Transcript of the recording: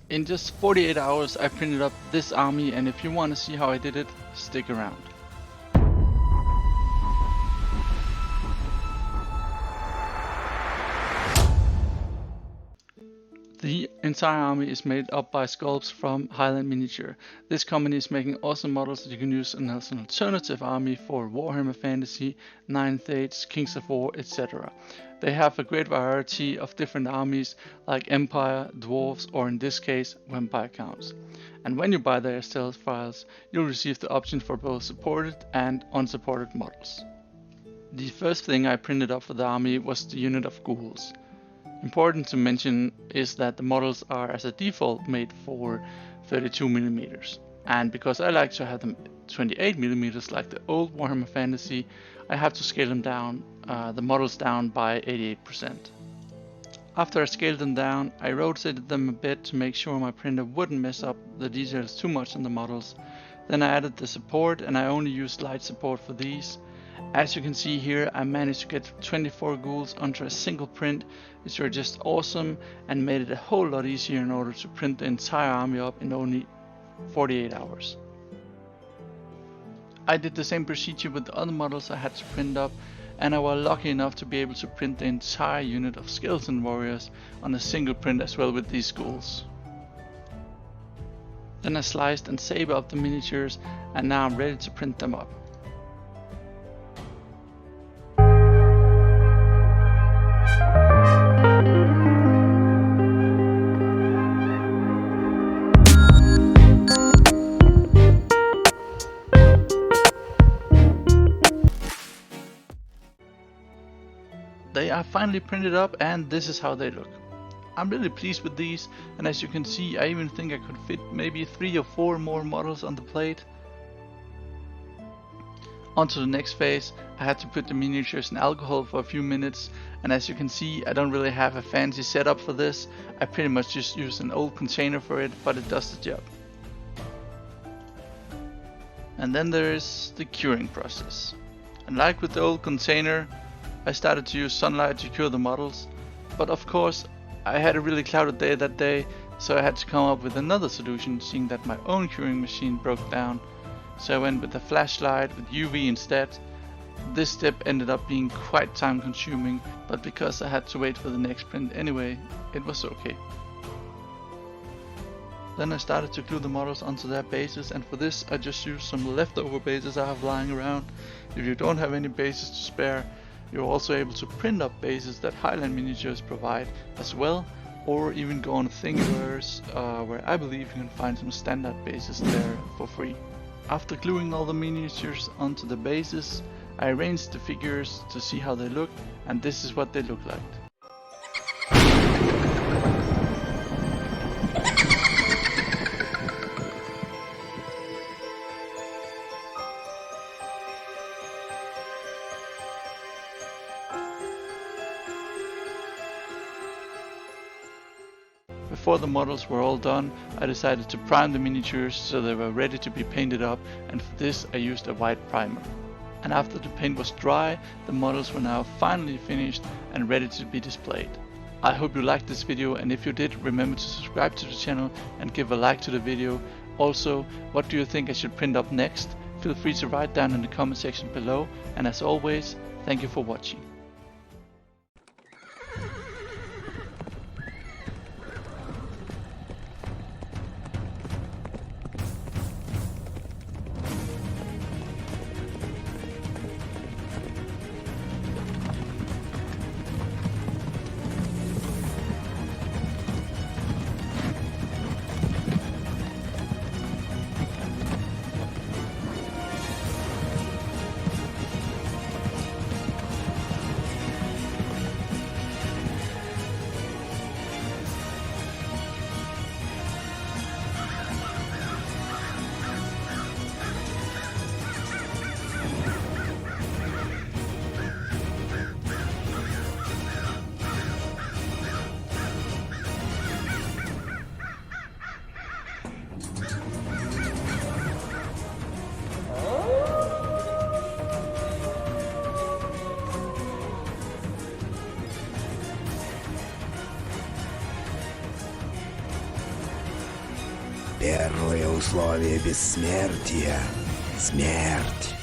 In just 48 hours I printed up this army, and if you want to see how I did it, stick around. The entire army is made up by sculpts from Highland Miniature. This company is making awesome models that you can use as an alternative army for Warhammer Fantasy, 9th Age, Kings of War, etc. They have a great variety of different armies like Empire, Dwarves, or in this case, Vampire Counts. And when you buy their sales files, you'll receive the option for both supported and unsupported models. The first thing I printed up for the army was the unit of ghouls. Important to mention is that the models are as a default made for 32mm, and because I like to have them 28mm like the old Warhammer Fantasy, I have to scale them down, the models down by 88%. After I scaled them down, I rotated them a bit to make sure my printer wouldn't mess up the details too much on the models. Then I added the support, and I only used light support for these. As you can see here, I managed to get 24 ghouls onto a single print, which were just awesome and made it a whole lot easier in order to print the entire army up in only 48 hours. I did the same procedure with the other models I had to print up, and I was lucky enough to be able to print the entire unit of skeleton warriors on a single print as well with these ghouls. Then I sliced and saber up the miniatures, and now I'm ready to print them up. They are finally printed up, and this is how they look. I'm really pleased with these, and as you can see, I even think I could fit maybe 3 or 4 more models on the plate. On to the next phase, I had to put the miniatures in alcohol for a few minutes, and as you can see, I don't really have a fancy setup for this. I pretty much just use an old container for it, but it does the job. And then there is the curing process. And like with the old container, I started to use sunlight to cure the models, but of course I had a really clouded day that day, so I had to come up with another solution, seeing that my own curing machine broke down. So I went with a flashlight with UV instead. This step ended up being quite time consuming, but because I had to wait for the next print anyway, it was okay. Then I started to glue the models onto their bases, and for this I just used some leftover bases I have lying around. If you don't have any bases to spare, you're also able to print up bases that Highland Miniatures provide as well, or even go on Thingiverse, where I believe you can find some standard bases there for free. After gluing all the miniatures onto the bases, I arranged the figures to see how they look, and this is what they look like. Before the models were all done, I decided to prime the miniatures so they were ready to be painted up, and for this I used a white primer. And after the paint was dry, the models were now finally finished and ready to be displayed. I hope you liked this video, and if you did, remember to subscribe to the channel and give a like to the video. Also, what do you think I should print up next? Feel free to write down in the comment section below, and as always, thank you for watching. Первое условие бессмертия — смерть.